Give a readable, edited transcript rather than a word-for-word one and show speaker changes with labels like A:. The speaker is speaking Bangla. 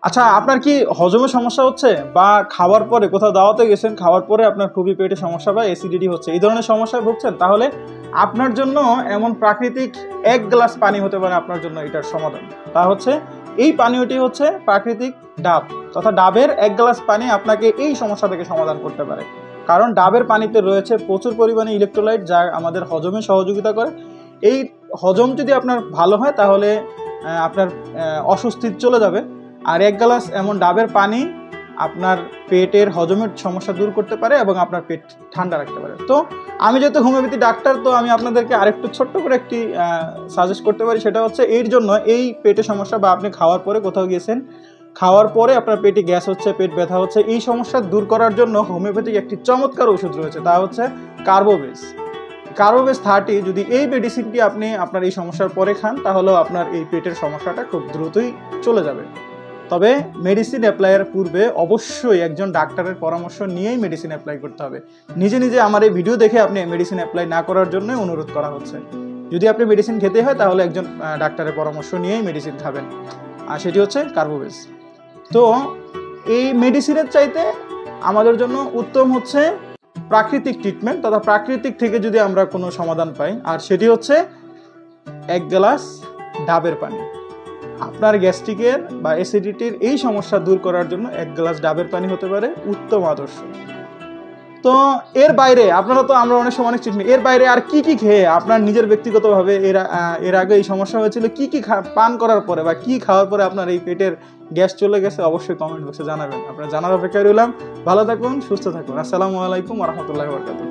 A: আচ্ছা, আপনার কি হজমের সমস্যা হচ্ছে, বা খাওয়ার পরে কোথাও দাওয়াতে গেছেন, খাওয়ার পরে আপনার খুবই পেটে সমস্যা বা অ্যাসিডিটি হচ্ছে, এই ধরনের সমস্যায় ভুগছেন, তাহলে আপনার জন্য এমন প্রাকৃতিক 1 গ্লাস পানি হতে পারে আপনার জন্য এটার সমাধান। তা হচ্ছে এই পানীয়টি হচ্ছে প্রাকৃতিক ডাব তথা ডাবের 1 গ্লাস পানি আপনাকে এই সমস্যা থেকে সমাধান করতে পারে। কারণ ডাবের পানিতে রয়েছে প্রচুর পরিমাণে ইলেকট্রোলাইট, যা আমাদের হজমে সহযোগিতা করে। এই হজম যদি আপনার ভালো হয় তাহলে আপনার অস্বস্তি চলে যাবে। আর 1 গ্লাস এমন ডাবের পানি আপনার পেটের হজমের সমস্যা দূর করতে পারে এবং আপনার পেট ঠান্ডা রাখতে পারে। তো আমি যেহেতু হোমিওপ্যাথি ডাক্তার, তো আমি আপনাদেরকে আরেকটু ছোট্ট করে একটি সাজেস্ট করতে পারি। সেটা হচ্ছে এর জন্য, এই পেটের সমস্যা বা আপনি খাওয়ার পরে কোথাও গিয়েছেন, খাওয়ার পরে আপনার পেটে গ্যাস হচ্ছে, পেট ব্যথা হচ্ছে, এই সমস্যা দূর করার জন্য হোমিওপ্যাথিক একটি চমৎকার ওষুধ রয়েছে, তা হচ্ছে কার্বোভেজ। কার্বোভেজ 30, যদি এই মেডিসিনটি আপনি আপনার এই সমস্যার পরে খান, তাহলেও আপনার এই পেটের সমস্যাটা খুব দ্রুতই চলে যাবে। তবে মেডিসিন অ্যাপ্লাইয়ের পূর্বে অবশ্যই একজন ডাক্তারের পরামর্শ নিয়েই মেডিসিন অ্যাপ্লাই করতে হবে। নিজে নিজে আমার এই ভিডিও দেখে আপনি মেডিসিন অ্যাপ্লাই না করার জন্য অনুরোধ করা হচ্ছে। যদি আপনি মেডিসিন খেতে হয় তাহলে একজন ডাক্তারের পরামর্শ নিয়েই মেডিসিন খাবেন, আর সেটি হচ্ছে কার্বোভেজ। তো এই মেডিসিনের চাইতে আমাদের জন্য উত্তম হচ্ছে প্রাকৃতিক ট্রিটমেন্ট, তথা প্রাকৃতিক থেকে যদি আমরা কোনো সমাধান পাই, আর সেটি হচ্ছে 1 গ্লাস ডাবের পানি। আপনার গ্যাস্ট্রিকের বা অ্যাসিডিটির এই সমস্যা দূর করার জন্য 1 গ্লাস ডাবের পানি হতে পারে উত্তম আদর্শ। তো এর বাইরে আপনারা তো, আমরা অনেক সময় অনেক ট্রিটমেন্ট, এর বাইরে আর কি কি খেয়ে আপনার নিজের ব্যক্তিগতভাবে এর আগে এই সমস্যা হয়েছিল, কি কি পান করার পরে বা কি খাওয়ার পরে আপনার এই পেটের গ্যাস চলে গেছে, অবশ্যই কমেন্ট বক্সে জানাবেন। আপনারা জানার অপেক্ষায় রইলাম। ভালো থাকুন, সুস্থ থাকুন। আসসালামু আলাইকুম ওয়া রাহমাতুল্লাহি ওয়া বারাকাতুহু।